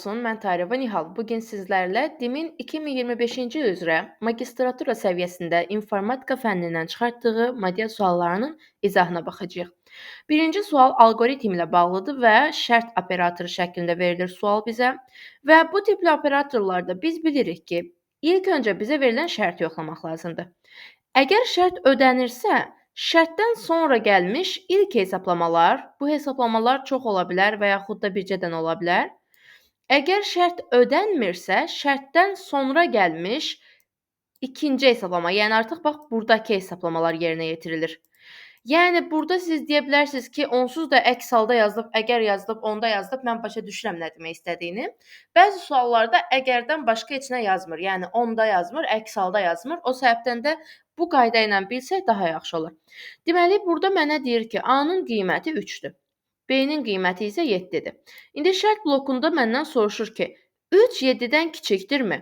Olsun, mən Tareva Nihal. Bugün sizlərlə DİM-in 2025-ci il üzrə magistratura səviyyəsində informatika fənnindən çıxartdığı model suallarının izahına baxacağıq. Birinci sual alqoritm ilə bağlıdır və şərt operatoru şəklində verilir sual bizə və bu tipli operatorlarda biz bilirik ki, ilk öncə bizə verilən şərti yoxlamaq lazımdır. Əgər şərt ödənirsə, şərtdən sonra gəlmiş ilk hesablamalar, bu hesablamalar çox ola bilər və yaxud da bircədən ola bilər. Əgər şərt ödənmirsə, şərtdən sonra gəlmiş ikinci hesablama, yəni artıq bax buradakı hesablamalar yerinə yetirilir. Yəni burada siz deyə bilərsiniz ki, onsuz da əks halda yazılıb, əgər yazılıb, onda yazılıb, mən başa düşürəm nə demək istədiyini. Bəzi suallarda əgərdən başqa heç nə yazmır. Yəni onda yazmır, əks halda yazmır. O səbəbdən də bu qayda ilə bilsək daha yaxşı olur. Deməli, burada mənə deyir ki, A-nın qiyməti 3-dür. B-nin qiyməti isə 7-dir. İndi şərt blokunda məndən soruşur ki, 3 7-dən kiçikdirmi?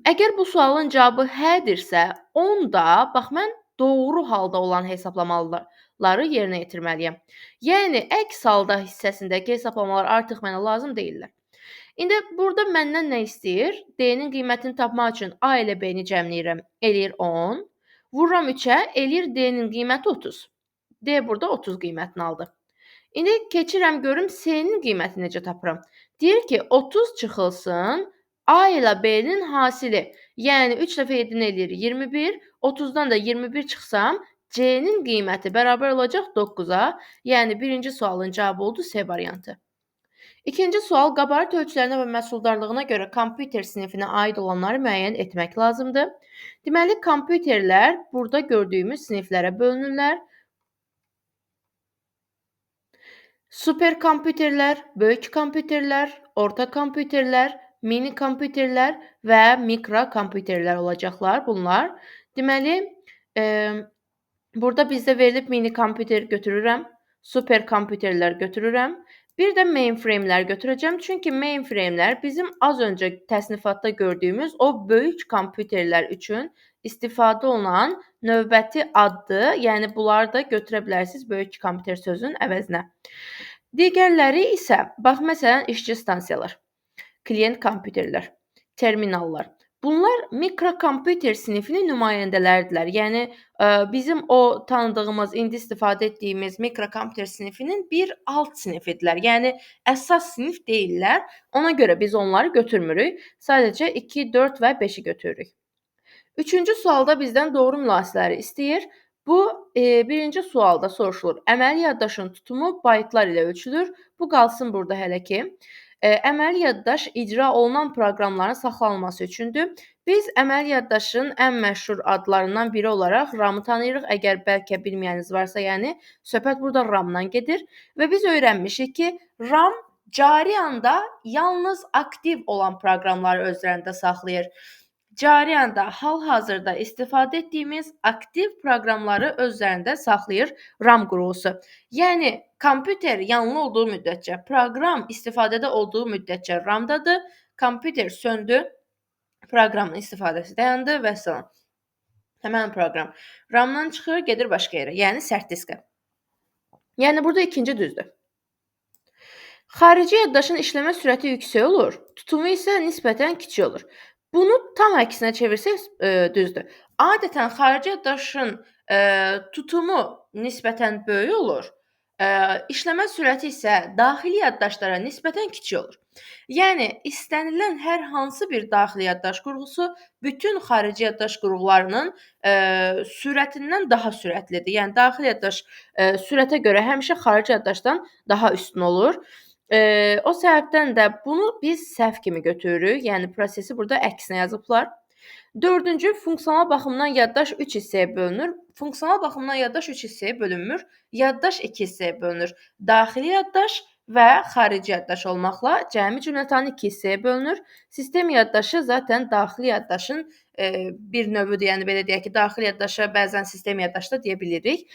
Əgər bu sualın cavabı hədirsə, onda bax mən doğru halda olan hesablamaları yerinə yetirməliyəm. Yəni əks halda hissəsindəki hesablamalar artıq mənə lazım deyillər. İndi burada məndən nə istəyir? D-nin qiymətini tapmaq üçün A ilə B-ni cəmləyirəm, eləyir 10. Vururam 3-ə, eləyir D-nin qiyməti 30. D burada 30 qiymətini aldı. İndi keçirəm görüm C-nin qiymətini necə tapıram. Deyir ki, 30 çıxılsın A ilə B-nin hasili. Yəni 3 dəfə 7-ni eləyir 21, 30-dan da 21 çıxsam, C-nin qiyməti bərabər olacaq 9-a. Yəni birinci sualın cavabı oldu C variantı. İkinci sual qabarət ölçülərinə və məhsuldarlığına görə kompüter sinifinə aid olanları müəyyən etmək lazımdır. Deməli, kompüterlər burada gördüyümüz siniflərə bölünürlər. Superkompüterlər, böyük kompüterlər, orta kompüterlər, mini kompüterlər və mikrokompüterlər olacaqlar bunlar. Deməli, burada bizdə verilib mini kompüter götürürəm, superkompüterlər götürürəm. Bir də mainframe'lər götürəcəm. Çünki mainframe'lər bizim az öncə təsnifatda gördüyümüz o böyük kompüterlər üçün istifadə olunan növbəti addır. Yəni bunları da götürə bilərsiniz böyük kompüter sözünün əvəzinə. Digərləri isə, bax məsələn, işçi stansiyalar, klient kompüterlər, terminallar. Bunlar mikrokompüter sinifinin nümayəndələridirlər. Yəni bizim o tanıdığımız, indi istifadə etdiyimiz mikrokompüter sinifinin bir alt sinifidirlər. Yəni əsas sinif deyillər. Ona görə biz onları götürmürük. Sadəcə 2, 4 və 5-i götürürük. Üçüncü sualda bizdən doğru mülasirələri istəyir. Bu birinci sualda soruşulur. Əməli yaddaşın tutumu baytlar ilə ölçülür. Bu qalsın burada hələ ki. Əməli yaddaş icra olunan proqramların saxlanılması üçündür. Biz əməli yaddaşın ən məşhur adlarından biri olaraq RAM-ı tanıyırıq. Əgər bəlkə bilməyəniniz varsa, yəni söhbət burada RAM-dan gedir və biz öyrənmişik ki, RAM cari anda yalnız aktiv olan proqramları özlərində saxlayır. Cari anda hal-hazırda istifadə etdiyimiz aktiv proqramları özlərində saxlayır RAM qurğusu. Yəni kompüter yanlı olduğu müddətcə, proqram istifadədə olduğu müddətcə RAM-dadır, kompüter söndü, proqramın istifadəsi dayandı və salam. Həmin proqram RAM-dan çıxır, gedir başqa yerə, yəni sərt diskə. Yəni burada ikinci düzdür. Xarici yaddaşın işləmə sürəti yüksək olur, tutumu isə nisbətən kiçik olur. Bunu tam əksinə çevirsək düzdür. Adətən xarici yaddaşın tutumu nisbətən böyük olur. İşləmə sürəti isə daxili yaddaşlara nisbətən kiçik olur. Yəni istənilən hər hansı bir daxili yaddaş qurğusu bütün xarici yaddaş qurğularının sürətindən daha sürətlidir. Yəni daxili yaddaş sürətə görə həmişə xarici yaddaşdan daha üstün olur. O səbəbdən də bunu biz səhv kimi götürürük. Yəni prosesi burada əksinə yazıblar. Dördüncü, funksional baxımdan yaddaş 3 hissəyə bölünür. Funksional baxımdan yaddaş 3 hissəyə bölünmür. Yaddaş 2 hissəyə bölünür. Daxili yaddaş və xarici yaddaş olmaqla cəmi cümlətanı 2 hissəyə bölünür. Sistem yaddaşı zaten daxili yaddaşın bir növüdür. Yəni belə deyək ki, daxili yaddaşa bəzən sistem yaddaşı da deyə bilirik.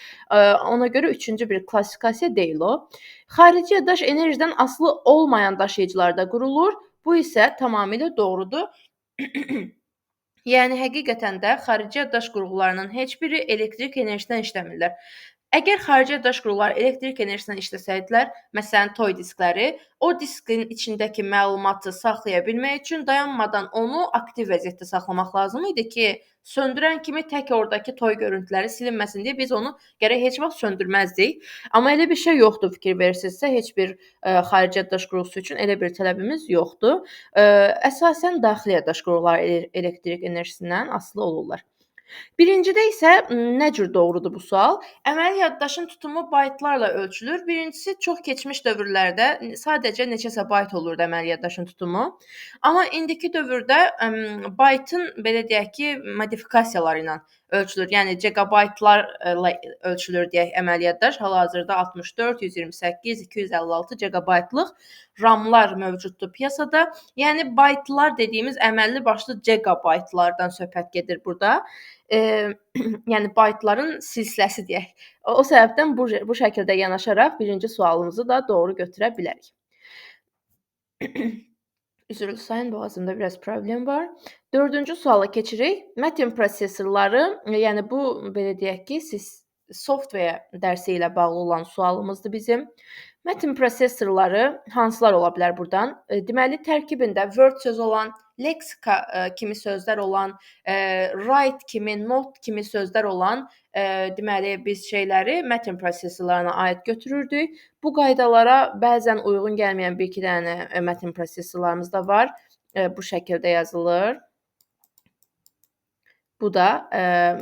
Ona görə üçüncü bir klassifikasiya deyil o. Xarici yaddaş enerjidən asılı olmayan daşıyıcılarda qurulur. Bu isə tamamilə doğrudur. Yəni həqiqətən də xarici yaddaş qurğularının heç biri elektrik enerjisindən işləmirlər. Əgər xarici daş qurğuları elektrik enerjisindən işləsəydilər, məsələn, toy diskləri, o diskin içindəki məlumatı saxlaya bilmək üçün dayanmadan onu aktiv vəziyyətdə saxlamaq lazım idi ki, söndürən kimi tək ordakı toy görüntüləri silinməsin deyə biz onu gərək heç vaxt söndürməzdik. Amma elə bir şey yoxdur, fikir verirsinizsə, heç bir xarici daş qurğusu üçün elə bir tələbimiz yoxdur. Əsasən daxili daş qurğuları elektrik enerjisindən asılı olurlar. Birincidə isə nə cür doğrudur bu sual? Əməli yaddaşın tutumu baytlarla ölçülür. Birincisi çox keçmiş dövrlərdə sadəcə neçəsə bayt olurdu əməli yaddaşın tutumu. Amma indiki dövrdə baytın belə deyək ki, modifikasiyaları ilə ölçülür. Yəni gigabaytlarla ölçülür deyək əməli yaddaş. Hal-hazırda 64, 128, 256 gigabaytlıq RAM-lar mövcuddur piyasada. Yəni baytlar dediyimiz əməlli başlı gigabaytlardan söhbət gedir burada. Yəni baytların silsiləsi deyək. O səbəbdən bu şəkildə yanaşaraq birinci sualımızı da doğru götürə bilərik. Üzr istəyin, boğazımda biraz problem var. Dördüncü suala keçirik. Mətin prosesorları, yəni bu belə deyək ki, software dərsi ilə bağlı olan sualımızdır bizim. Mətin prosesorları hansılar ola bilər burdan? Deməli, tərkibində Word sözü olan, leksika kimi sözlər olan, write kimi, note kimi sözlər olan, deməli biz şeyləri mətin prosesorlarına aid götürürdük. Bu qaydalara bəzən uyğun gəlməyən bir-iki dənə mətin prosesorlarımız da var. Bu şəkildə yazılır. Bu da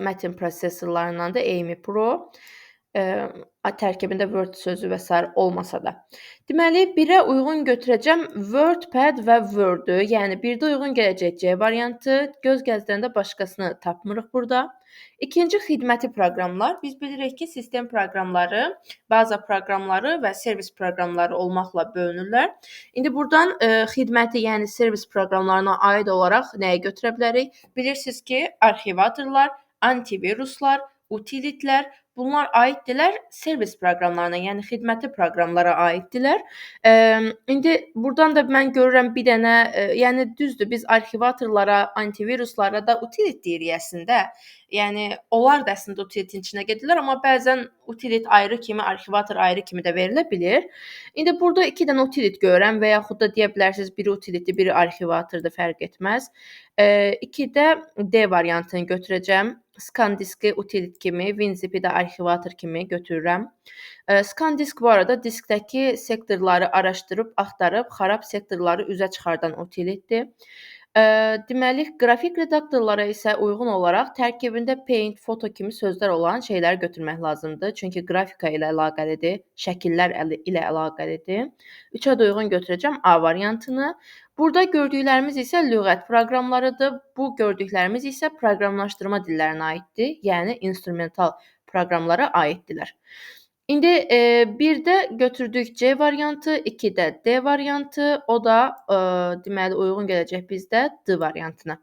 mətin prosesorlarındandır, AIMI Pro. Tərkibində Word sözü və sair olmasa da. Deməli, 1-ə uyğun götürəcəm WordPad və Word-ü. Yəni 1-də uyğun gələcək C variantı, göz gəzdirəndə başqasını tapmırıq burada. İkinci xidməti proqramlar. Biz bilirik ki, sistem proqramları, baza proqramları və servis proqramları olmaqla bölünürlər. İndi burdan xidməti, yəni servis proqramlarına aid olaraq nəyi götürə bilərik? Bilirsiniz ki, arxivatorlar, antiviruslar, utilitlər, bunlar aiddirlər servis proqramlarına, yəni xidməti proqramlara aiddirlər. İndi burdan da mən görürəm bir dənə, yəni düzdür, biz arxivatorlara, antiviruslara da utilit deyirik əslində. Yəni onlar da əslində utilitin içinə gedirlər, amma bəzən utilit ayrı kimi, arxivator ayrı kimi də verilə bilir. İndi burada 2 dənə utilit görürəm və yaxud da deyə bilərsiniz, biri utilitdir, biri arxivatordur, fərq etməz. 2-də D variantını götürəcəm. ScanDisk-i utilit kimi, WinZip-i də arxivator kimi götürürəm. ScanDisk bu arada diskdəki sektorları araşdırıb, axtarıb, xarab sektorları üzə çıxardan utilitdir. Deməli, qrafik redaktorlara isə uyğun olaraq tərkibində Paint, Photo kimi sözlər olan şeyləri götürmək lazımdır. Çünki qrafika ilə əlaqəlidir, şəkillər ilə əlaqəlidir. 3-ə də uyğun götürəcəm A variantını. Burada gördüklərimiz isə lüğət proqramlarıdır. Bu gördüklərimiz isə proqramlaşdırma dillərinə aiddir, yəni instrumental proqramlara aiddirlər. İndi 1-də götürdük C variantı, 2-də D variantı, o da deməli uyğun gələcək bizdə D variantına.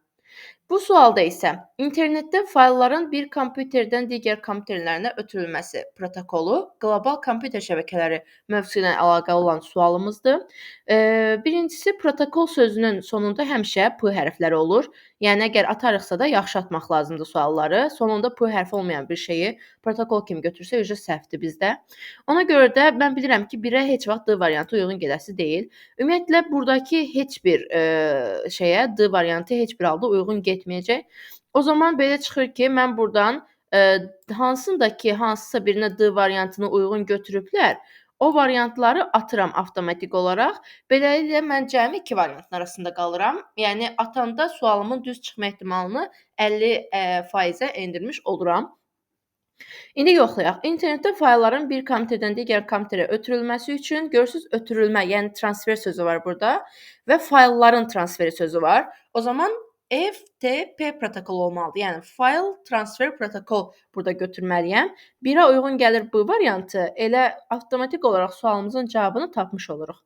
Bu sualda isə internetdə faylların bir kompüterdən digər kompüterlərinə ötürülməsi protokolu qlobal kompüter şəbəkələri mövzusu ilə əlaqəli olan sualımızdır. Birincisi protokol sözünün sonunda həmişə P hərfləri olur. Yəni əgər atarıqsa da yaxşı atmaq lazımdır sualları. Sonunda P hərfi olmayan bir şeyi protokol kimi götürsə səhvdir bizdə. Ona görə də mən bilirəm ki, 1-ə heç vaxt D variantı uyğun gələsi deyil. Ümumiyyətlə burdakı heç bir şeyə D variantı heç bir halda uyğun getməyəcək. O zaman belə çıxır ki, mən burdan hansındakı hansısa birinə D variantını uyğun götürüblər, o variantları atıram avtomatik olaraq. Beləliklə mən cəmi 2 variantın arasında qalıram. Yəni atanda sualımın düz çıxma ehtimalını 50% endirmiş oluram. İndi yoxlayaq. İnternetdə faylların bir kompüterdən digər kompüterə ötürülməsi üçün görürsüz ötürülmə, yəni transfer sözü var burada və faylların transferi sözü var. O zaman FTP protokolu olmalıdır. Yəni File Transfer Protocol burada götürməliyəm. 1-ə uyğun gəlir bu variantı. Elə avtomatik olaraq sualımızın cavabını tapmış oluruq.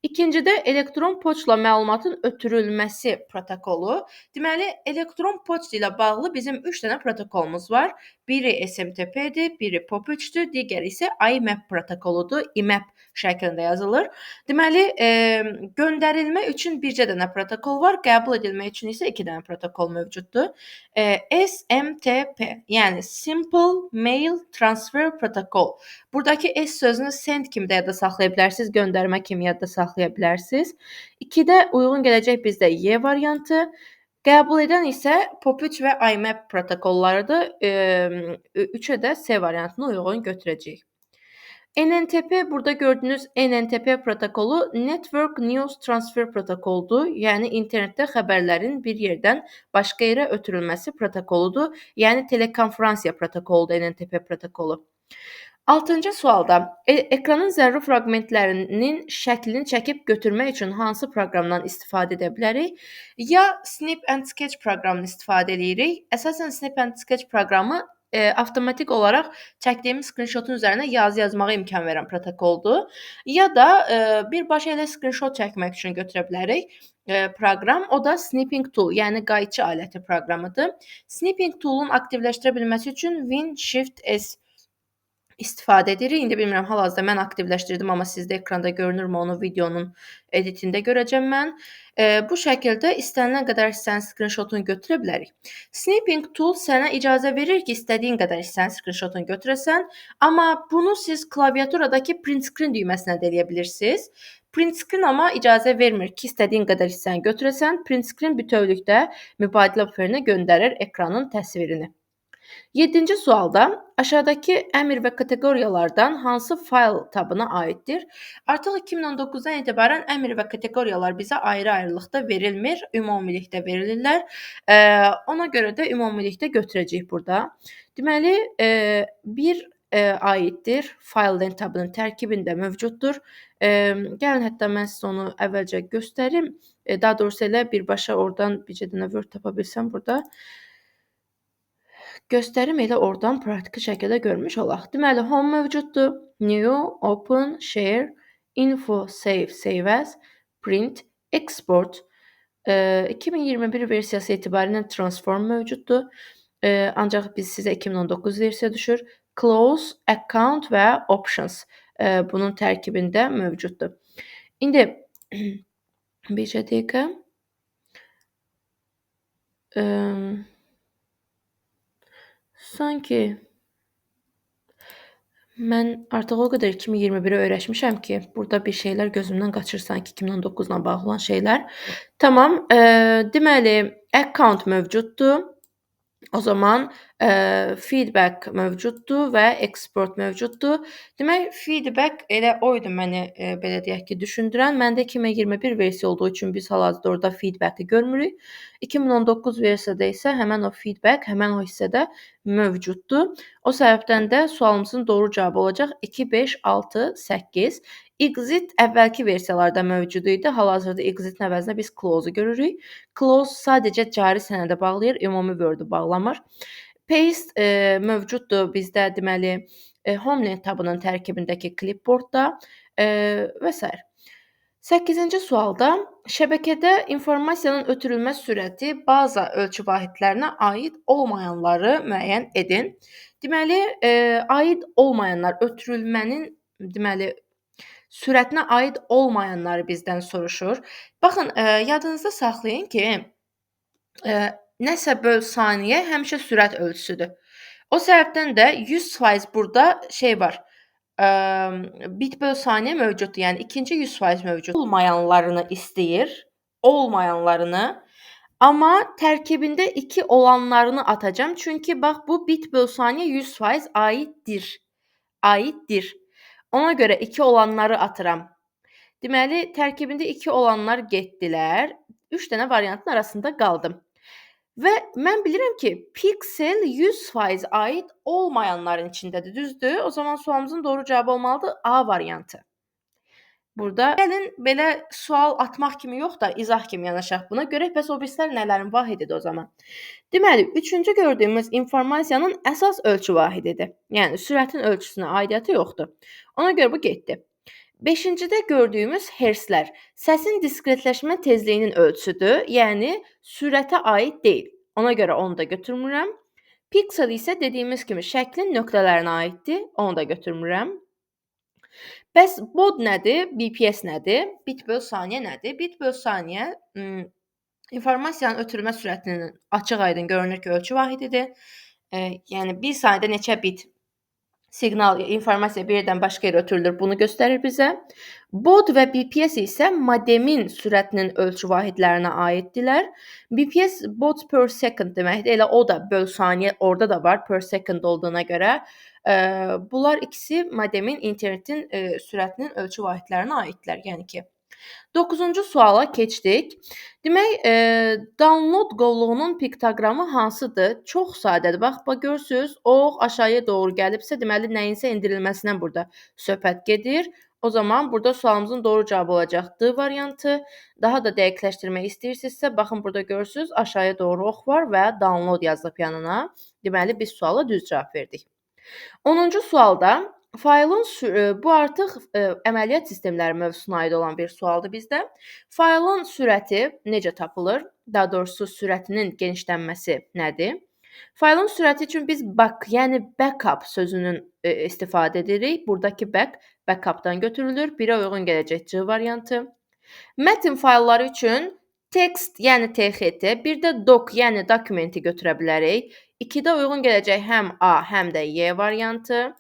İkincidə elektron poçtla məlumatın ötürülməsi protokolu. Deməli, elektron poçt ilə bağlı bizim 3 dənə protokolumuz var. Biri SMTP-dir, biri POP3-dür, digəri isə IMAP protokoludur. IMAP şəklində yazılır. Deməli, göndərilmə üçün bircə dənə protokol var, qəbul edilmək üçün isə 2 dənə protokol mövcuddur. SMTP, yəni Simple Mail Transfer Protocol. Buradakı S sözünü send kimi də yadda saxlaya bilərsiniz, göndərmə kimi yadda saxlaya bilərsiniz. 2-də uyğun gələcək bizdə Y variantı. Qəbul edən isə POP3 və IMAP protokollarıdır. 3-ə də C variantını uyğun götürəcəyik. NNTP, burada gördüyünüz NNTP protokolu Network News Transfer protokoludur. Yəni internetdə xəbərlərin bir yerdən başqa yerə ötürülməsi protokoludur. Yəni telekonferansiya protokoludur NNTP protokolu. 6-cı sualda ekranın zəruri fraqmentlərinin şəklini çəkib götürmək üçün hansı proqramdan istifadə edə bilərik? Ya Snip and Sketch proqramını istifadə edirik. Əsasən Snip and Sketch proqramı avtomatik olaraq çəkdiyimiz screenshotun üzərinə yazı yazmağa imkan verən protokoldur. Ya da birbaşa elə screenshot çəkmək üçün götürə bilərik proqram. O da Snipping Tool, yəni qayçı aləti proqramıdır. Snipping Tool'un aktivləşdirə bilməsi üçün Win Shift S istifadə edirik. İndi bilmirəm, hal-hazırda mən aktivləşdirdim, amma sizdə ekranda görünürmü onu videonun editində görəcəm mən. Bu şəkildə istənilən qədər hissənin screenshotunu götürə bilərik. Snipping Tool sənə icazə verir ki, istədiyin qədər hissənin screenshotunu götürəsən, amma bunu siz klaviaturadakı print screen düyməsinə də eləyə bilirsiniz. Print screen amma icazə vermir ki, istədiyin qədər hissəni götürəsən. Print screen bütövlükdə mübadilə buferinə göndərir ekranın təsvirini. 7-ci sualda aşağıdakı əmr və kateqoriyalardan hansı fayl tabına aiddir? Artıq 2019-dan etibarən əmr və kateqoriyalar bizə ayrı-ayrılıqda verilmir, ümumilikdə verilirlər. Ona görə də ümumilikdə götürəcəyik burada. Deməli, bir aiddir, fayl lent tabının tərkibində mövcuddur. Gəlin hətta mən sizə onu əvvəlcə göstərim. Daha doğrusu elə birbaşa oradan bircə dənə Word tapa bilsəm burada. Göstərim elə oradan praktiki şəkildə görmüş olaq. Deməli, home mövcuddur. New, open, share, info, save, save as, print, export. 2021 versiyası etibarilə transform mövcuddur. Ancaq sizə 2019 versiya düşür. Close, account və options bunun tərkibində mövcuddur. İndi bircə dəqiqə. Sanki mən artıq o qədər 2021-ə öyrəşmişəm ki, burada bir şeylər gözümdən qaçır sanki 2019-la bağlı olan şeylər. Tamam, deməli, account mövcuddur. O zaman feedback mövcuddur və export mövcuddur. Demək, feedback elə oydu məni belə deyək ki, düşündürən. Məndə 2021 versiya olduğu üçün biz hal-hazırda orada feedback-i görmürük. 2019 versiyada isə həmən o feedback, həmən o hissədə mövcuddur. O səbəbdən də sualımızın doğru cavabı olacaq 2, 5, 6, 8. Exit əvvəlki versiyalarda mövcud idi. Hal-hazırda exit-in əvəzinə biz close-u görürük. Close sadəcə cari sənədə bağlayır, ümumi Word-u bağlamır. Paste mövcuddur bizdə, deməli, HomeLink tabının tərkibindəki clipboardda və s. 8-ci sualda şəbəkədə informasiyanın ötürülmə sürəti baza ölçü vahidlərinə aid olmayanları müəyyən edin. Deməli, aid olmayanlar ötürülmənin, deməli, sürətinə aid olmayanları bizdən soruşur. Baxın, yadınızda saxlayın ki, nəsə böl saniyə həmişə sürət ölçüsüdür. O səbəbdən də 100% burada şey var. Bit böl saniyə mövcuddur. Yəni ikinci 100% mövcud. Olmayanlarını istəyir, olmayanlarını. Amma tərkibində 2 olanlarını atacağam. Çünki bax bu bit böl saniyə 100% aiddir. Aiddir. Ona görə 2 olanları atıram. Deməli, tərkibində 2 olanlar getdilər. 3 dənə variantın arasında qaldım. Və mən bilirəm ki, piksel 100% aid olmayanların içindədir, düzdür? O zaman sualımızın doğru cavabı olmalıdır A variantı. Burada gəlin belə sual atmaq kimi yox da izah kimi yanaşaq buna. Görək bəs o birislər nələrin vahididir o zaman. Deməli, üçüncü gördüyümüz informasiyanın əsas ölçü vahididir. Yəni sürətin ölçüsünə aidiyyəti yoxdur. Ona görə bu getdi. Beşincidə gördüyümüz hertzlər səsin diskretləşmə tezliyinin ölçüdür, yəni sürətə aid deyil. Ona görə onu da götürmürəm. Piksel isə dediyimiz kimi şəklin nöqtələrinə aiddir, onu da götürmürəm. Bəs bod nədir? BPS nədir? Bit böl saniyə nədir? Bit böl saniyə informasiyanın ötürülmə sürətinin açıq-aydın görünür ki, ölçü vahididir. Yəni 1 saniyədə neçə bit siqnal, informasiya bir yerdən başqa yerə ötürülür, bunu göstərir bizə. Bod və BPS isə modemin sürətinin ölçü vahidlərinə aiddirlər. BPS bods per second deməkdir. Elə o da böl saniyə orada da var per second olduğuna görə. Bunlar ikisi modemin internetin sürətinin ölçü vahidlərinə aiddirlər. Yəni ki 9-cu suala keçdik. Demək, download qovluğunun piktoqramı hansıdır? Çox sadədir. Bax görürsüz, ox aşağıya doğru gəlibsə, deməli nəyinsə endirilməsindən burada söhbət gedir. O zaman burada sualımızın doğru cavabı olacaq D variantı. Daha da dəqiqləşdirmək istəyirsinizsə, baxın burada görürsüz, aşağıya doğru ox var və download yazılıb yanına. Deməli biz suala düz cavab verdik. 10-cu sualda faylın bu artıq əməliyyat sistemləri mövzusuna aid olan bir sualdır bizdə. Faylın sürəti necə tapılır? Daha doğrusu sürətinin genişlənməsi nədir? Faylın sürəti üçün biz back, yəni backup sözünün istifadə edirik. Buradakı backupdan götürülür. 1-ə uyğun gələcək C variantı. Mətn faylları üçün text, yəni TXT, bir də doc, yəni dokumenti götürə bilərik. 2-də uyğun gələcək həm A, həm də Y variantı.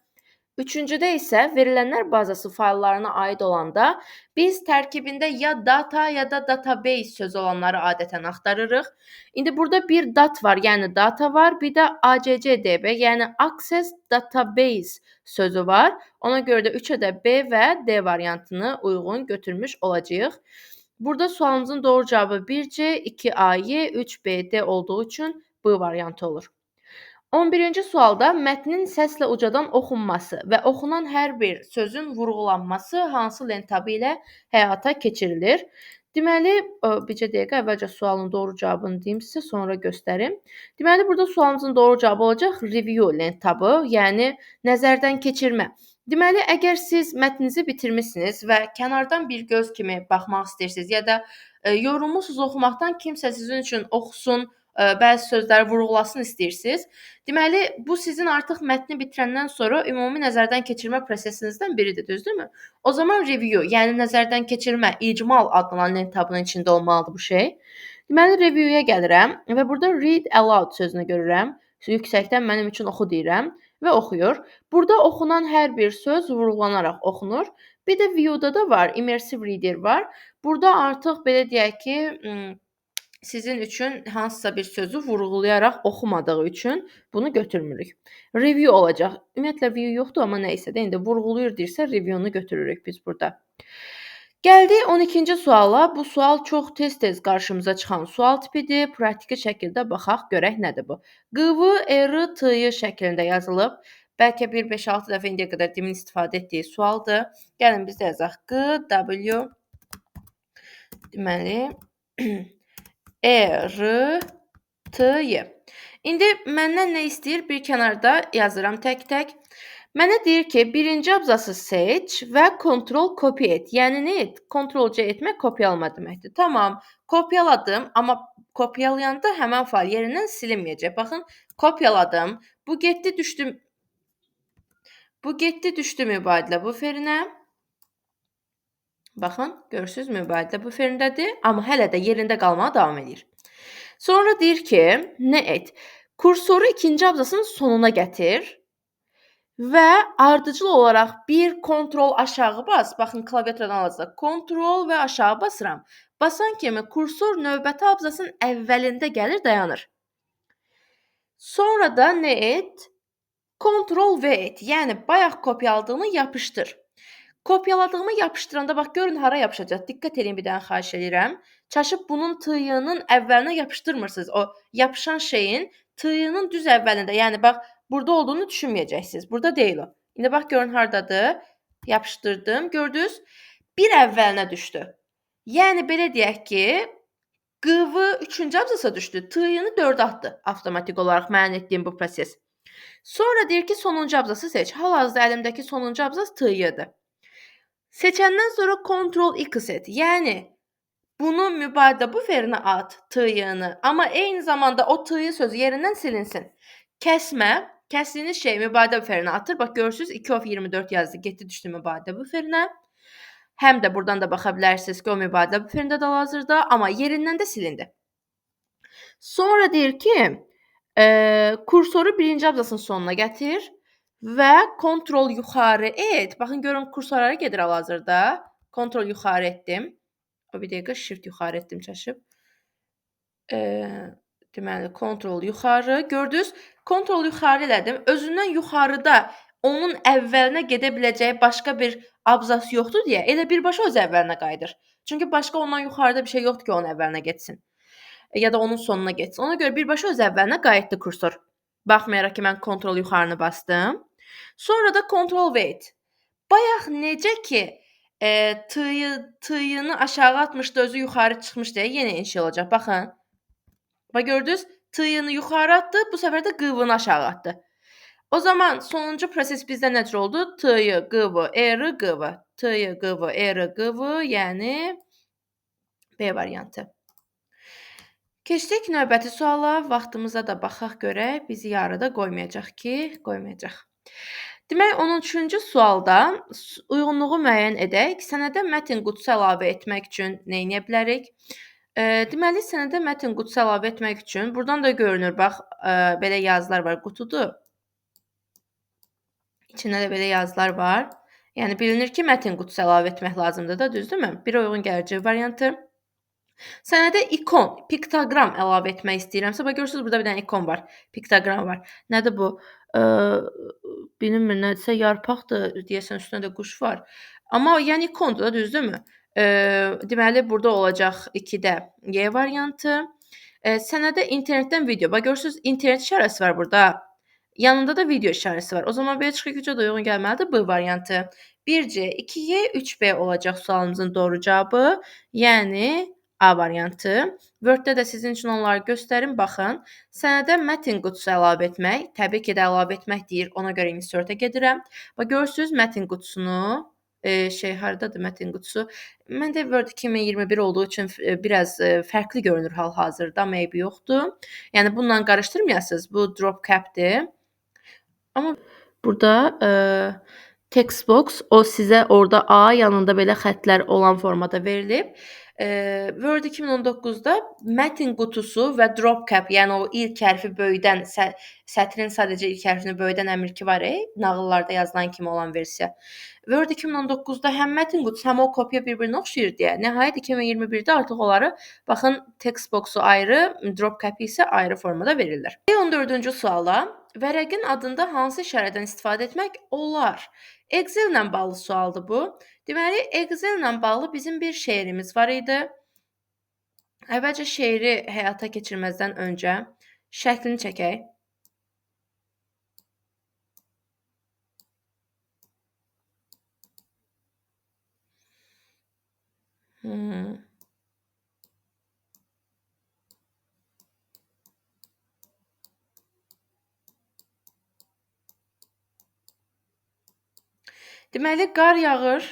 Üçüncüdə isə verilənlər bazası fayllarına aid olanda biz tərkibində ya data ya da database sözü olanları adətən axtarırıq. İndi burada bir dat var, yəni data var, bir də ACCDB, yəni access database sözü var. Ona görə də 3-ə də B və D variantını uyğun götürmüş olacağıq. Burada sualımızın doğru cavabı 1C, 2AY, 3BD olduğu üçün B variantı olur. 11-ci sualda mətnin səslə ucadan oxunması və oxunan hər bir sözün vurğulanması hansı lentabı ilə həyata keçirilir? Deməli, bircə dəqiqə əvvəlcə sualın doğru cavabını deyim sizə, sonra göstərim. Deməli, burada sualımızın doğru cavabı olacaq review lentabı, yəni nəzərdən keçirmə. Deməli, əgər siz mətninizi bitirmisiniz və kənardan bir göz kimi baxmaq istəyirsiniz ya da yorulmusunuz oxumaqdan, kimsə sizin üçün oxusun, bəzi sözləri vurğulasın istəyirsiniz. Deməli, bu sizin artıq mətni bitirəndən sonra ümumi nəzərdən keçirmə prosesinizdən biridir, düzdürmü? O zaman review, yəni nəzərdən keçirmə, icmal adlanan lentabının içində olmalıdır bu şey. Deməli, review-ya gəlirəm və burada read aloud sözünü görürəm. Yüksəkdən mənim üçün oxu deyirəm və oxuyur. Burada oxunan hər bir söz vurğulanaraq oxunur. Bir də view-da da var, immersive reader var. Burada artıq belə deyək ki, sizin üçün hansısa bir sözü vurğulayaraq oxumadığı üçün bunu götürmürük. Review olacaq. Ümumiyyətlə view yoxdur, amma nə isə də indi vurğulayır deyirsə review-nu götürürük biz burada. Gəldik 12-ci suala. Bu sual çox tez-tez qarşımıza çıxan sual tipidir. Praktiki şəkildə baxaq, görək nədir bu. QV, R, T-y şəklində yazılıb. Bəlkə 1-5-6 dəfə indiyə qədər dimin istifadə etdiyi sualdır. Gəlin biz də yazaq. Q, W, deməli R, T, Y. İndi məndən nə istəyir? Bir kənarda yazıram tək-tək. Mənə deyir ki, birinci abzası seç və Ctrl copy et. Yəni nə et? Ctrl-C etmək kopyalama deməkdir. Tamam, kopyaladım, amma kopyalayanda həmin fayl yerindən silinməyəcək. Baxın, kopyaladım. Bu getdi düşdü mübadilə buferinə. Baxın, görürsüz mübadilə buferindədir, amma hələ də yerində qalmağa davam edir. Sonra deyir ki, nə et? Kursoru ikinci abzasının sonuna gətir və ardıcıl olaraq bir kontrol aşağı bas. Baxın, klaviaturadan alacaq. Kontrol və aşağı basıram. Basan kimi kursor növbəti abzasının əvvəlində gəlir, dayanır. Sonra da nə et? Kontrol V et. Yəni, bayaq kopyaladığını yapışdır. Kopyaladığımı yapışdıranda, bax, görün hara yapışacaq. Diqqət edin, bir dənə xahiş edirəm. Çaşıb bunun T-yının əvvəlinə yapışdırmırsınız. O yapışan şeyin T-yının düz əvvəlində. Yəni, bax, burada olduğunu düşünməyəcəksiniz. Burada deyil o. İndi bax, görün haradadır. Yapışdırdım. Gördünüz? Bir əvvəlinə düşdü. Yəni, belə deyək ki, QV 3-cü abzasa düşdü. T-yını 4-ə atdı avtomatik olaraq müəyyən etdiyim bu proses. Sonra deyir ki, sonuncu abzası seç. Hal-hazırda əlimdəki sonuncu abzas T-yıdır. Seçəndən sonra Ctrl X et. Yəni bunu mübadilə buferinə at, t-yığını. Amma eyni zamanda o t sözü yerindən silinsin. Kəsmə, kəsdiyiniz şeyi mübadilə buferinə atır. Bax görürsüz 2 of 24 yazdı, getdi düşdü mübadilə buferinə. Həm də buradan da baxa bilərsiniz ki, o mübadilə buferində də hazırda, amma yerindən də silindi. Sonra deyir ki, kursoru birinci abzasın sonuna gətir və Ctrl yuxarı et. Baxın görün kursor hara gedir hal-hazırda. Ctrl yuxarı etdim. O bir dəqiqə shift yuxarı etdim, çaşıb. Deməli Ctrl yuxarı. Gördünüz? Ctrl yuxarı elədim. Özündən yuxarıda onun əvvəlinə gedə biləcəyi başqa bir abzas yoxdur deyə elə birbaşa öz əvvəlinə qayıdır. Çünki başqa ondan yuxarıda bir şey yoxdur ki, onun əvvəlinə getsin. Ya da onun sonuna getsin. Ona görə birbaşa öz əvvəlinə qayıtdı kursor. Baxmayaraq ki, mən Ctrl yuxarını bastım. Sonra da Ctrl Wait. Bayaq necə ki, t-yını aşağı atmışdı, özü yuxarı çıxmışdı, yenə inşa olacaq. Baxın. Bax gördünüz? T-yını yuxarı atdı, bu səfər də qıvını aşağı atdı. O zaman sonuncu proses bizdə necə oldu? T-yı, qıvı, R-ı, qıvı. T-yı, qıvı, R-ı, qıvı, yəni B variantı. Keçdik növbəti suala. Vaxtımıza da baxaq görək. Bizi yarıda qoymayacaq ki, qoymayacaq. Demək 13-cü sualda uyğunluğu müəyyən edək. Sənədə mətn qutusu əlavə etmək üçün nə edə bilərik? Deməli sənədə mətn qutusu əlavə etmək üçün buradan da görünür, bax, belə yazılar var, qutudur. İçində də belə yazılar var. Yəni bilinir ki, mətn qutusu əlavə etmək lazımdır da, düzdürmü? Bir uyğun gəlici variantı. Sənədə ikon, piktoqram əlavə etmək istəyirəmsə, bax görürsüz burada bir dənə ikon var, piktoqram var. Nədir bu? Bilinmir nədirsə, yarpaqdır, deyəsən üstündə də quş var. Amma yəni ikondur da, düzdürmü? Deməli burada olacaq 2-də Y variantı. Sənədə internetdən video. Bax görürsüz internet işarəsi var burada. Yanında da video işarəsi var. O zaman B çıxıq 3-ə də uyğun gəlməlidir B variantı. 1C, 2Y, 3B olacaq sualımızın doğru cavabı. Yəni A variantı. Word-də də sizin üçün onları göstərim, baxın. Sənədə mətn qutusu əlavə etmək, təbii ki də əlavə etmək deyir, ona görə insert-ə gedirəm. Bax görürsüz mətn qutusunu, hardadır mətn qutusu? Məndə Word 2021 olduğu üçün biraz fərqli görünür hal-hazırda, amma eybi yoxdur. Yəni bununla qarışdırmayasınız, bu drop cap-dir. Amma burada text box o sizə orada A yanında belə xətlər olan formada verilib. Word 2019-da mətn qutusu və drop cap, yəni o ilk hərfi böyüdən, sətrin sadəcə ilk hərfini böyüdən əmr ki var, nağıllarda yazılan kimi olan versiya. Word 2019-da həm mətn qutusu, həm o kopya bir-birinə oxşayır deyə. Nəhayət 2021-də artıq onları baxın text boxu ayrı, drop cap isə ayrı formada verirlər. 14-cü suala vərəqin adında hansı işarədən istifadə etmək olar? Excel ilə bağlı sualdır bu. Deməli, Excel ilə bağlı bizim bir şeirimiz var idi. Əvvəlcə şeiri həyata keçirməzdən öncə şəklini çəkək. Deməli, qar yağır,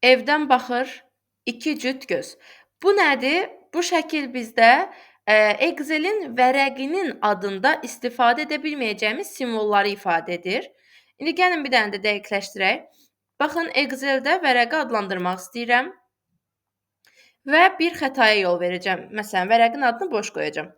evdən baxır, 2 cüt göz. Bu nədir? Bu şəkil bizdə Excel-in vərəqinin adında istifadə edə bilməyəcəyimiz simvolları ifadə edir. İndi gəlin bir dənə də dəqiqləşdirək. Baxın, Excel-də vərəqi adlandırmaq istəyirəm və bir xətaya yol verəcəm. Məsələn, vərəqin adını boş qoyacam.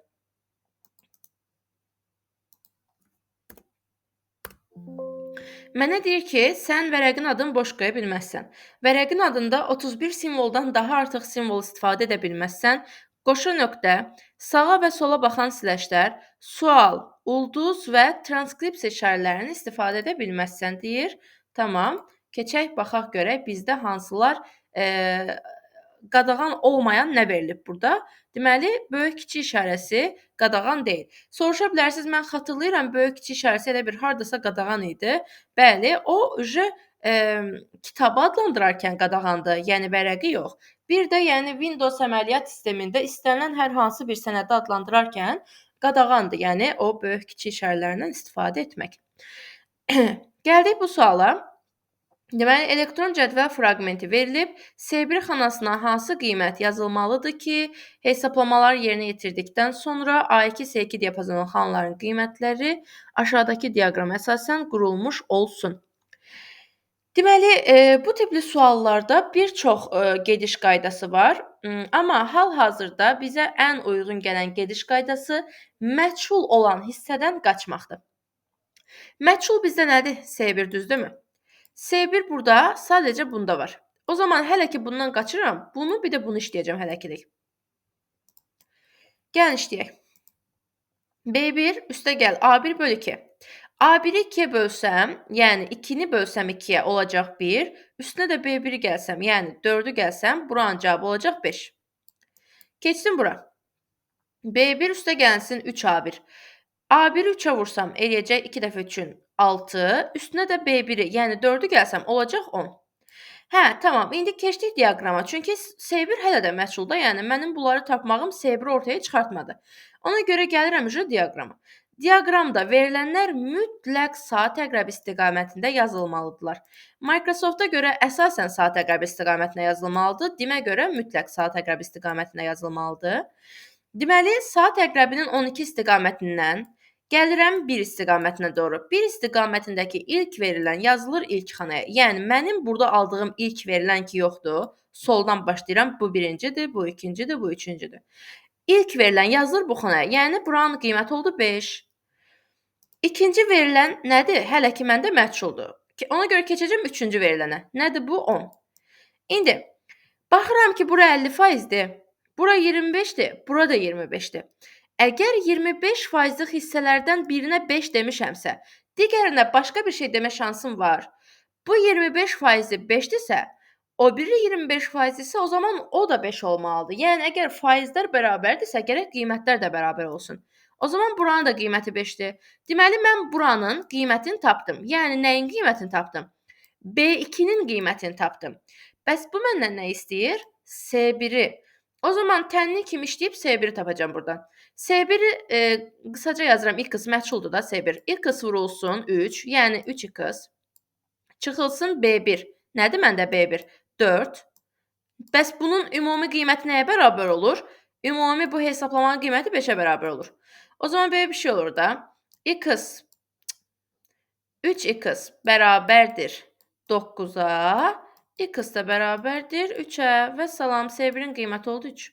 Mənə deyir ki, sən vərəqin adını boş qoya bilməzsən. Vərəqin adında 31 simvoldan daha artıq simvol istifadə edə bilməzsən. Qoşu nöqtə, sağa və sola baxan siləşlər, sual, ulduz və transkripsiya işarələrini istifadə edə bilməzsən deyir. Tamam. Keçək baxaq görək bizdə hansılar qadağan olmayan nə verilib burada? Deməli, böyük-kiçik işarəsi qadağan deyil. Soruşa bilərsiniz, mən xatırlayıram, böyük-kiçik işarəsi elə bir hardasa qadağan idi. Bəli, o kitabı adlandırarkən qadağandır, yəni vərəqi yox. Bir də yəni Windows əməliyyat sistemində istənilən hər hansı bir sənədi adlandırarkən qadağandır, yəni o böyük-kiçik işarələrdən istifadə etmək. Gəldik bu suala. Deməli, elektron cədvəl fraqmenti verilib. S1 xanasına hansı qiymət yazılmalıdır ki, hesablamalar yerinə yetirdikdən sonra A2, S2 diapazonu xanaların qiymətləri aşağıdakı diaqrama əsasən qurulmuş olsun. Deməli, bu tipli suallarda bir çox gediş qaydası var. Amma hal-hazırda bizə ən uyğun gələn gediş qaydası məchul olan hissədən qaçmaqdır. Məchul bizdə nədir? S1 düzdürmü? S1 burada sadəcə bunda var. O zaman hələ ki bundan qaçıram, bir də bunu işləyəcəm hələkilik. Gəlin işləyək. B1 üstə gəl A1 bölü 2. A1-i 2-yə bölsəm, yəni 2-ni bölsəm 2-yə olacaq 1. Üstünə də B1-i gəlsəm, yəni 4-ü gəlsəm, buranın cavabı olacaq 5. Keçdim bura. B1 üstə gəlsin 3A1. A1-i 3-ə vursam, eləyəcək 2 dəfə 3-ün 6. Üstünə də B1-i, yəni 4-ü gəlsəm, olacaq 10. Hə, tamam. İndi keçdik diaqrama. Çünki S1 hələ də məchulda, yəni mənim bunları tapmağım S1-i ortaya çıxartmadı. Ona görə gəlirəm diaqrama. Diaqramda verilənlər mütləq saat əqrəbi istiqamətində yazılmalıdırlar. Microsoft-a görə əsasən saat əqrəbi istiqamətinə yazılmalıdır. Dimə görə mütləq saat əqrəbi istiqamətində yazılmalıdır. Deməli, saat əqrəbinin 12 istiqamətindən gəlirəm 1 istiqamətinə doğru. 1 istiqamətindəki ilk verilən yazılır ilk xanaya. Yəni mənim burada aldığım ilk verilən ki yoxdur. Soldan başlayıram. Bu birincidir, bu ikincidir, bu üçüncüdür. İlk verilən yazılır bu xanaya. Yəni buranın qiyməti oldu 5. İkinci verilən nədir? Hələ ki məndə məchuldur. Ona görə keçəcəm üçüncü verilənə. Nədir bu? 10. İndi baxıram ki bura 50%dir. Bura 25-dir, bura da 25-dir. Əgər 25%lik hissələrdən birinə 5 demişəmsə, digərinə başqa bir şey demə şansım var. Bu 25%-i 5-dirsə, o biri 25% isə o zaman o da 5 olmalıdır. Yəni əgər faizlər bərabərdirsə, gərək qiymətlər də bərabər olsun. O zaman buranın da qiyməti 5-dir. Deməli mən buranın qiymətini tapdım. Yəni nəyin qiymətini tapdım? B2-nin qiymətini tapdım. Bəs bu məndən nə istəyir? S1-i. O zaman tənli kimi işləyib S1-i tapacağam buradan. S1-i qısaca yazıram. X məchuldur da S1. X vurulsun 3, yəni 3x. Çıxılsın B1. Nədir məndə B1? 4. Bəs bunun ümumi qiyməti nəyə bərabər olur? Ümumi bu hesablamanın qiyməti 5-ə bərabər olur. O zaman belə bir şey olur da. 3x bərabərdir 9-a. X da bərabərdir 3-ə və salam S1-in qiyməti oldu 3.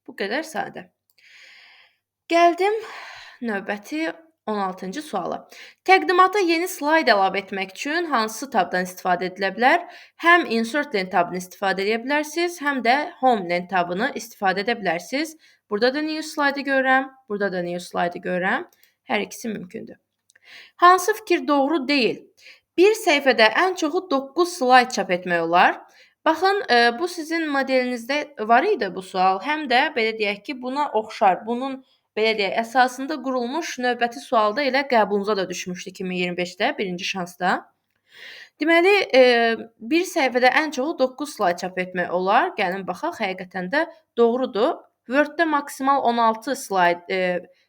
Bu qədər sadə. Gəldim növbəti 16-cı suala. Təqdimata yeni slayd əlavə etmək üçün hansı tabdan istifadə edilə bilər? Həm insert lent tabını istifadə edə bilərsiniz, həm də home lent tabını istifadə edə bilərsiniz. Burada da new slaydı görürəm, burada da new slaydı görürəm. Hər ikisi mümkündür. Hansı fikir doğru deyil? Bir səhifədə ən çoxu 9 slayd çap etmək olar. Baxın, bu sizin modelinizdə var idi bu sual. Həm də belə deyək ki, buna oxşar, bunun belə deyək, əsasında qurulmuş növbəti sualda elə qəbulunuza da düşmüşdü 2025-də, birinci şansda. Deməli, bir səhifədə ən çoxu 9 slayd çap etmək olar. Gəlin baxaq, həqiqətən də doğrudur. Word-də maksimal 16 slayd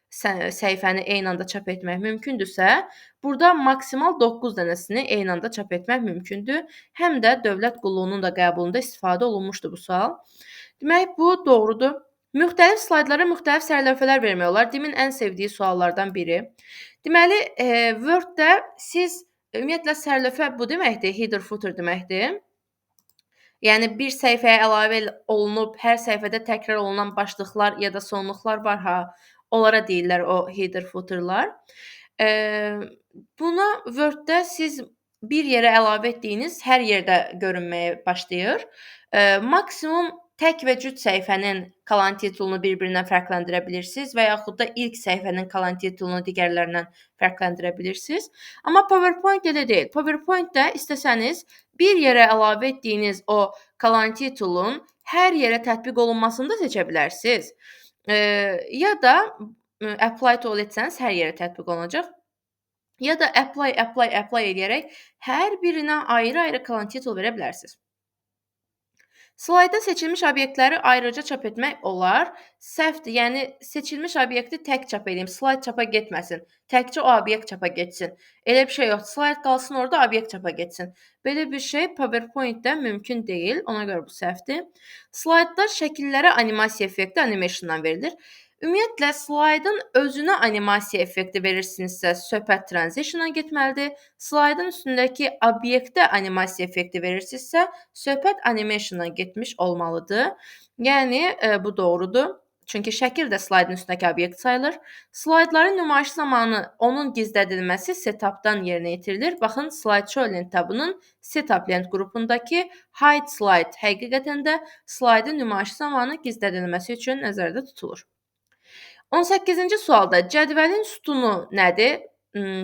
səhifəni eyni anda çap etmək mümkündürsə, burada maksimal 9 dənəsini eyni anda çap etmək mümkündür. Həm də dövlət qulluğunun da qəbulunda istifadə olunmuşdu bu sual. Demək, bu doğrudur. Müxtəlif slaydlara müxtəlif sərlövhələr vermək olar. Dimin ən sevdiyi suallardan biri. Deməli, Word-də siz ümumiyyətlə sərlövhə bu deməkdir, header footer deməkdir. Yəni bir səhifəyə əlavə olunub, hər səhifədə təkrar olunan başlıqlar ya da sonluqlar var ha. Onlara deyirlər o header footerlar. Buna Word-də siz bir yerə əlavə etdiyiniz hər yerdə görünməyə başlayır. Maksimum tək və cüt səhifənin kalan titulunu bir-birindən fərqləndirə bilirsiniz və yaxud da ilk səhifənin kalan titulunu digərlərindən fərqləndirə bilirsiniz. Amma PowerPoint elə deyil. PowerPoint-də istəsəniz bir yerə əlavə etdiyiniz o kalan titulun hər yerə tətbiq olunmasını da seçə bilərsiniz. Ya da apply to all etsəniz hər yerə tətbiq olunacaq. Ya da apply eləyərək hər birinə ayrı-ayrı kalan titul verə bilərsiniz. Slayda seçilmiş obyektləri ayrıca çap etmək olar. Səhvdir. Yəni seçilmiş obyekti tək çap edeyim. Slayd çapa getməsin. Təkcə o obyekt çapa getsin. Elə bir şey yoxdur. Slayd qalsın orada, obyekt çapa getsin. Belə bir şey PowerPoint-də mümkün deyil. Ona görə bu səhvdir. Slaydda şəkillərə animasiya effekti animationdan verilir. Ümumiyyətlə slaydın özünə animasiya effekti verirsinizsə, söhbət transition-a getməlidir. Slaydın üstündəki obyektə animasiya effekti verirsinizsə, söhbət animation-dan getmiş olmalıdır. Yəni bu doğrudur. Çünki şəkil də slaydın üstündəki obyekt sayılır. Slaydların nümayişi zamanı onun gizlədilməsi setupdan yerinə yetirilir. Baxın, slideshow lent tabının setup lent qrupundakı hide slide həqiqətən də slaydın nümayişi zamanı gizlədilməsi üçün nəzərdə tutulur. 18-ci sualda cədvəlin sütunu nədir?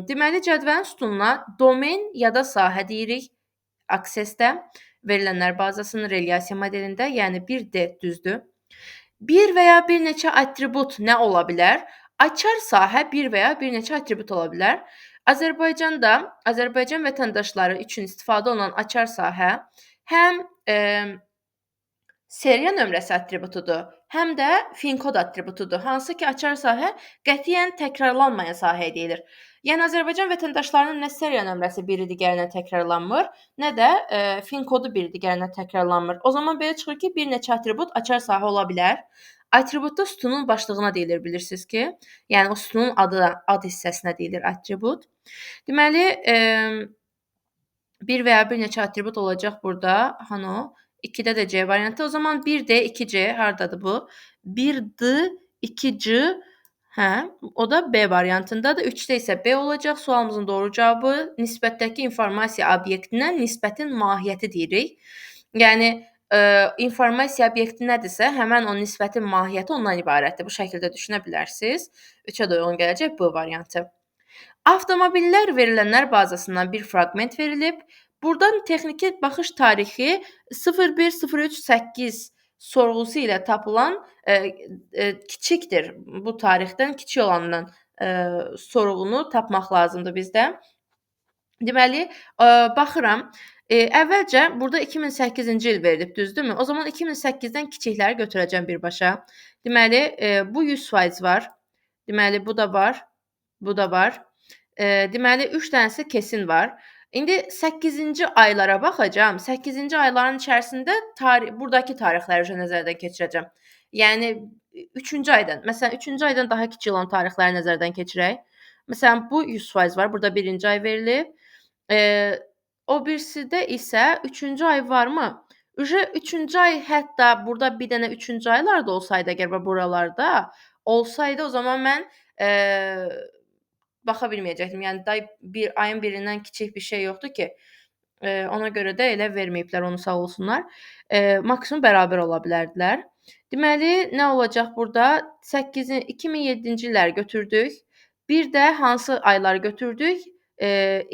Deməli, cədvəlin sütununa domen ya da sahə deyirik. Access-də verilənlər bazasının relyasiya modelində, yəni 1D düzdür. Bir və ya bir neçə atribut nə ola bilər? Açar sahə bir və ya bir neçə atribut ola bilər. Azərbaycanda Azərbaycan vətəndaşları üçün istifadə olunan açar sahə həm seriya nömrəsi atributudur, həm də fin kod atributudur. Hansı ki, açar sahə qətiyyən təkrarlanmayan sahəyə deyilir. Yəni Azərbaycan vətəndaşlarının nə seriya nömrəsi biri digərinə təkrarlanmır, nə də fin kodu biri digərinə təkrarlanmır. O zaman belə çıxır ki, bir neçə atribut açar sahə ola bilər. Atributda sütunun başlığına deyilir, bilirsiniz ki. Yəni o sütunun ad hissəsinə deyilir atribut. Deməli, bir və ya bir neçə atribut olacaq burada. Hani o? 2-də də C variantı. O zaman 1D, 2C hardadır bu? 1D, 2C, hə, o da B variantındadır. 3-də isə B olacaq. Sualımızın doğru cavabı nisbətdəki informasiya obyektinə nisbətin mahiyyəti deyirik. Yəni informasiya obyekti nədirsə, həmən o nisbətin mahiyyəti ondan ibarətdir. Bu şəkildə düşünə bilərsiniz. 3-ə də uyğun gələcək B variantı. Avtomobillər verilənlər bazasından bir fraqment verilib. Buradan texniki baxış tarixi 01038 sorğusu ilə tapılan kiçikdir. Bu tarixdən kiçik olandan sorğunu tapmaq lazımdır bizdə. Deməli, baxıram. Əvvəlcə burada 2008-ci il verilib, düzdürmü? O zaman 2008-dən kiçikləri götürəcəm birbaşa. Deməli, bu 100% var. Deməli, bu da var. Bu da var. Deməli 3 dənəsi kesin var. İndi 8-ci aylara baxacağam. 8-ci ayların içərisində burdakı tarixləri nəzərdən keçirəcəm. Yəni 3-cü aydan, məsələn 3-cü aydan daha kiçik olan tarixləri nəzərdən keçirək. Məsələn bu 100% var. Burada 1-ci ay verilib. O birisidə isə 3-cü ay varmı? 3-cü ay hətta burada bir dənə 3-cü aylar da olsaydı əgər buralarda olsaydı o zaman mən baxa bilməyəcəkdim. Yəni bir ayın birindən kiçik bir şey yoxdur ki, ona görə də elə verməyiblər onu, sağ olsunlar. Maksimum bərabər ola bilərdilər. Deməli, nə olacaq burada? 2007-ci illəri götürdük. Bir də hansı ayları götürdük?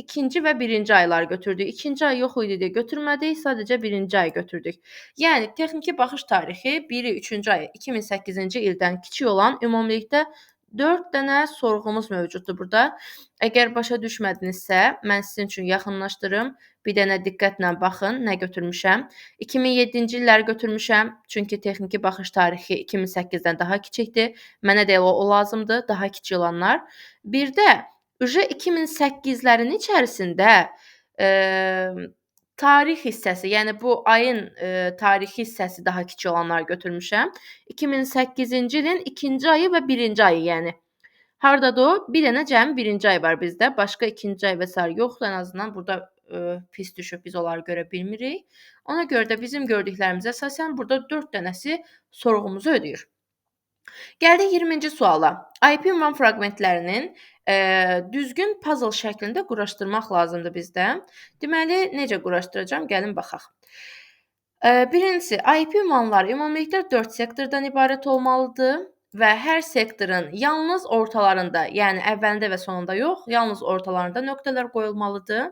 İkinci və birinci ayları götürdük. İkinci ay yox idi deyə götürmədik, sadəcə birinci ayı götürdük. Yəni texniki baxış tarixi 1-i 3-cü ay 2008-ci ildən kiçik olan ümumilikdə 4 dənə sorğumuz mövcuddur burada. Əgər başa düşmədinizsə, mən sizin üçün yaxınlaşdırım. Bir dənə diqqətlə baxın, nə götürmüşəm. 2007-ci illəri götürmüşəm, çünki texniki baxış tarixi 2008-dən daha kiçikdir. Mənə də o lazımdır, daha kiçik olanlar. Bir də 2008-lərin içərisində tarix hissəsi, yəni bu ayın tarixi hissəsi daha kiçik olanları götürmüşəm. 2008-ci ilin 2-ci ayı və 1-ci ayı, yəni. Hardadır o? Bir dənə cəmi 1-ci ay var bizdə. Başqa 2-ci ay və s. yoxdur. Ən azından burada pis düşüb, biz onları görə bilmirik. Ona görə də bizim gördüklərimizə əsasən burada 4 dənəsi sorğumuzu ödəyir. Gəldik 20-ci suala. IP ünvan fraqmentlərinin düzgün puzzle şəklində quraşdırmaq lazımdır bizdə. Deməli, necə quraşdıracağam? Gəlin baxaq. Birincisi, IP ünvanları ümumilikdə 4 sektordan ibarət olmalıdır və hər sektorun yalnız ortalarında, yəni əvvəlində və sonunda yox, yalnız ortalarında nöqtələr qoyulmalıdır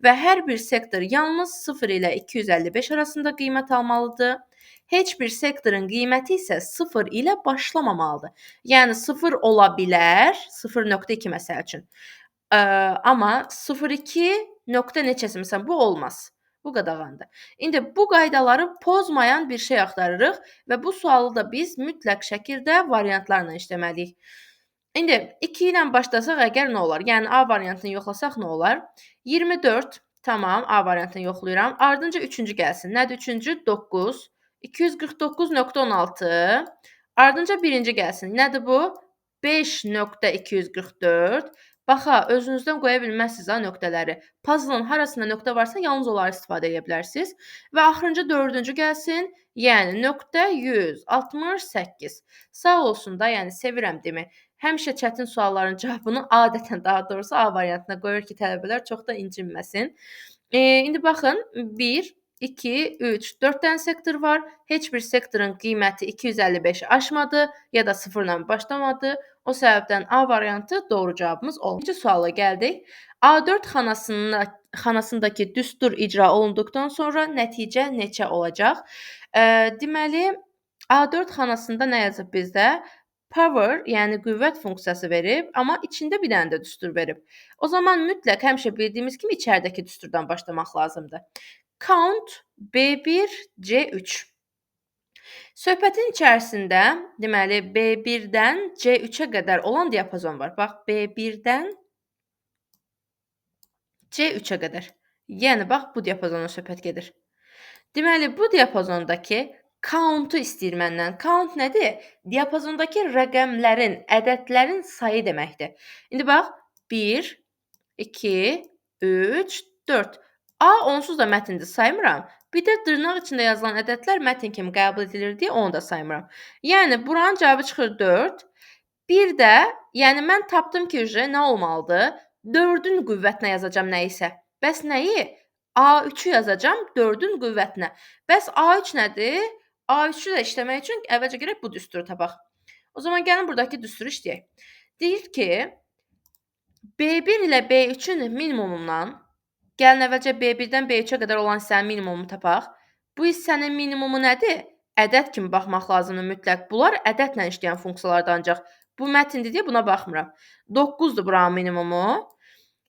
və hər bir sektor yalnız 0 ilə 255 arasında qiymət almalıdır. Heç bir sektorun qiyməti isə 0 ilə başlamamalıdır. Yəni 0 ola bilər, 0.2 məsəl üçün. Amma 0.2 nöqtə neçəsi, məsələn, bu olmaz. Bu qadağandır. İndi bu qaydaları pozmayan bir şey axtarırıq və bu sualı da biz mütləq şəkildə variantlarla işləməliyik. İndi 2 ilə başlasaq əgər nə olar? Yəni A variantını yoxlasaq nə olar? 24, tamam, A variantını yoxlayıram. Ardınca 3-cü gəlsin. Nədir 3-cü? 9, 249.16. Ardınca 1-ci gəlsin. Nədir bu? 5.244. Baxa, özünüzdən qoya bilməzsiniz ha nöqtələri. Puzzle-ın harasında nöqtə varsa yalnız onları istifadə edə bilərsiniz. Və axırıncı 4-cü gəlsin. Yəni nöqtə 168. Sağ olsun da, yəni sevirəm demi. Həmişə çətin sualların cavabını adətən daha doğrusu A variantına qoyur ki, tələbələr çox da incinməsin. İndi baxın 1, 2, 3, 4 dənə sektor var. Heç bir sektorun qiyməti 255-i aşmadı ya da 0 ilə başlamadı. O səbəbdən A variantı doğru cavabımız olmalı. İkinci suala gəldik. A4 xanasındakı düstur icra olunduqdan sonra nəticə neçə olacaq? Deməli, A4 xanasında nə yazıb bizdə? Power, yəni qüvvət funksiyası verib, amma içində bir dənə də düstur verib. O zaman mütləq həmişə bildiyimiz kimi içəridəki düsturdan başlamaq lazımdır. Count B1, C3. Söhbətin içərisində, deməli, B1-dən C3-ə qədər olan diapazon var. Bax, B1-dən C3-ə qədər. Yəni, bax, bu diapazondan söhbət gedir. Deməli, bu diapazondakı count-u istəyir məndən. Count nədir? Diapazondakı rəqəmlərin, ədədlərin sayı deməkdir. İndi bax, 1, 2, 3, 4. A onsuz da mətindir, saymıram. Bir də dırnaq içində yazılan ədədlər mətin kimi qəbul edilir deyə onu da saymıram. Yəni, buranın cavabı çıxır 4. Bir də, yəni mən tapdım ki, nə olmalıdır? 4-ün qüvvətinə yazacam nəyisə. Bəs nəyi? A3-ü yazacam 4-ün qüvvətinə. Bəs A3 nədir? A3-ü də işləmək üçün əvvəlcə gərək bu düsturu tapaq. O zaman gəlin buradakı düsturu işləyək. Deyir ki, B1 ilə B3-ün minimumundan, gəlin əvvəlcə B1-dən B3-ə qədər olan hissənin minimumunu tapaq. Bu hissənin minimumu nədir? Ədəd kimi baxmaq lazımdır mütləq. Bunlar ədədlə işləyən funksiyalardır ancaq. Bu mətindir deyə buna baxmıram. 9-dur buranın minimumu.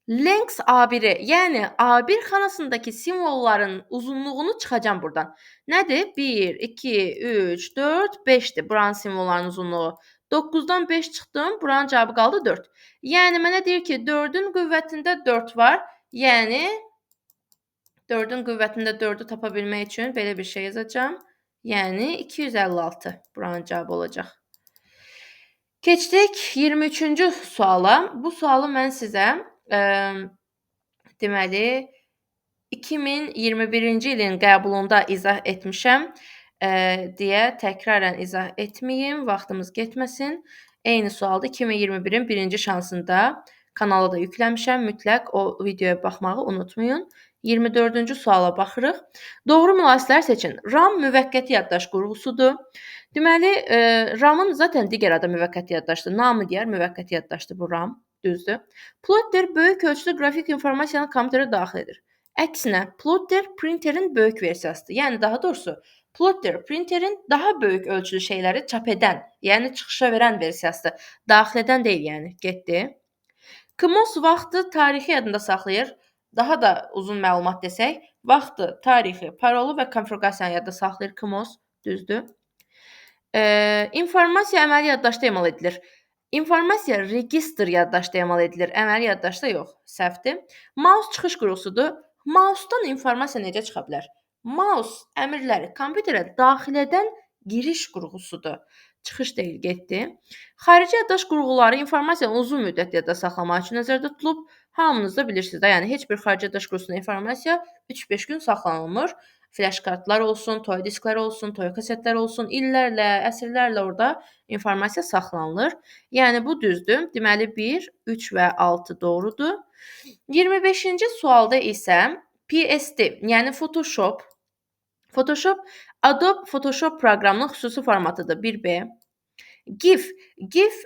Length A1-i, yəni A1 xanasındakı simvolların uzunluğunu çıxacam buradan. Nədir? 1, 2, 3, 4, 5-dir buranın simvollarının uzunluğu. 9-dan 5 çıxdım, buranın cavabı qaldı 4. Yəni mənə deyir ki, 4-ün qüvvətində 4 var. Yəni 4-ün qüvvətində 4-ü tapa bilmək üçün belə bir şey yazacağam. Yəni 256 buranın cavabı olacaq. Keçdik 23-cü suala. Bu sualı mən sizə deməli 2021-ci ilin qəbulunda izah etmişəm deyə təkrarən izah etməyim, vaxtımız getməsin. Eyni sualda 2021-in birinci şansında kanala da yükləmişəm. Mütləq o videoya baxmağı unutmayın. 24-cü suala baxırıq. Doğru münasibətlər seçin. RAM müvəqqəti yaddaş qurğusudur. Deməli, RAM-ın zaten digər adı müvəqqəti yaddaşdır. Namı digər müvəqqəti yaddaşdır bu RAM. Düzdür. Plotter böyük ölçüdə qrafik informasiyanı kompüterə daxil edir. Əksinə, plotter printerin böyük versiyasıdır. Yəni daha doğrusu, plotter printerin daha böyük ölçülü şeyləri çap edən, yəni çıxışa verən versiyasıdır. Daxil edən deyil, yəni. Getdi. KMOS vaxtı, tarixi yadında saxlayır. Daha da uzun məlumat desək, vaxtı, tarixi, parolu və konfiqurasiyanı yadda saxlayır KMOS. Düzdür. İnformasiya əməli yaddaşda emal edilir. İnformasiya registr yaddaşda emal edilir, əməli yaddaşda yox. Səhvdir. Mouse çıxış qurğusudur. Mouse-dan informasiya necə çıxa bilər? Mouse əmrləri kompüterə daxil edən giriş qurğusudur. Çıxış deyil, getdi. Xarici yaddaş qurğuları informasiyanı uzun müddət yadda saxlamaq üçün nəzərdə tutulub. Hamınız da bilirsiniz də, yəni heç bir xarici yaddaş qurğusunda informasiya 3-5 gün saxlanılmır. Flash kartlar olsun, toy disklər olsun, toy kasetlər olsun, illərlə, əsrlərlə orada informasiya saxlanılır. Yəni bu düzdür. Deməli 1, 3 və 6 doğrudur. 25-ci sualda isə PSD, yəni Photoshop. Photoshop Adobe Photoshop proqramının xüsusi formatıdır 1B. GIF. GIF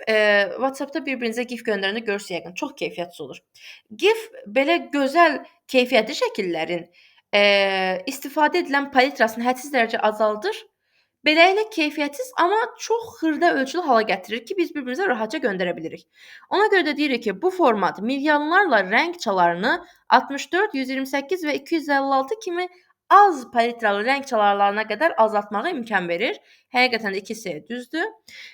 WhatsApp-da bir-birinizə GIF göndərəndə görürsünüz yəqin, çox keyfiyyətsiz olur. GIF belə gözəl keyfiyyətli şəkillərin istifadə edilən palitrasını hədsiz dərəcə azaldır. Beləliklə keyfiyyətsiz, amma çox xırda ölçülü hala gətirir ki, biz bir-birimizə rahatca göndərə bilirik. Ona görə də deyirik ki, bu format milyonlarla rəng çalarını 64, 128 və 256 kimi az palitralı rəng çalarlarına qədər azaltmağa imkan verir. Həqiqətən də ikisi düzdür.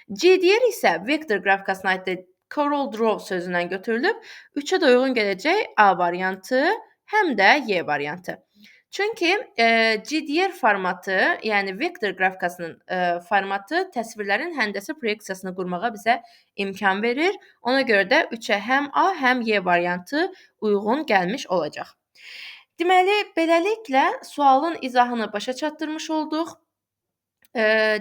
GDR isə vektor qrafikasına aiddir. Corel Draw sözündən götürülüb. 3-ə də uyğun gələcək A variantı, həm də Y variantı. Çünki GDR formatı, yəni vektor qrafikasının formatı təsvirlərin həndəsə proyeksiyasını qurmağa bizə imkan verir. Ona görə də 3-ə həm A, həm Y variantı uyğun gəlmiş olacaq. Deməli, beləliklə sualın izahını başa çatdırmış olduq.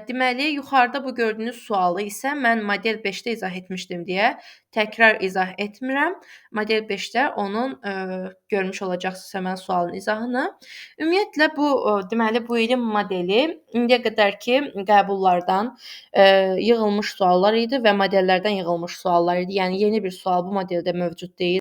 Deməli, yuxarıda bu gördüyünüz sualı isə mən model 5-də izah etmişdim deyə təkrar izah etmirəm. Model 5-də onun görmüş olacaqsınız həmən sualın izahını. Ümumiyyətlə bu deməli bu ilin modeli indiyə qədərki qəbullardan yığılmış suallar idi və modellərdən yığılmış suallar idi. Yəni yeni bir sual bu modeldə mövcud deyil.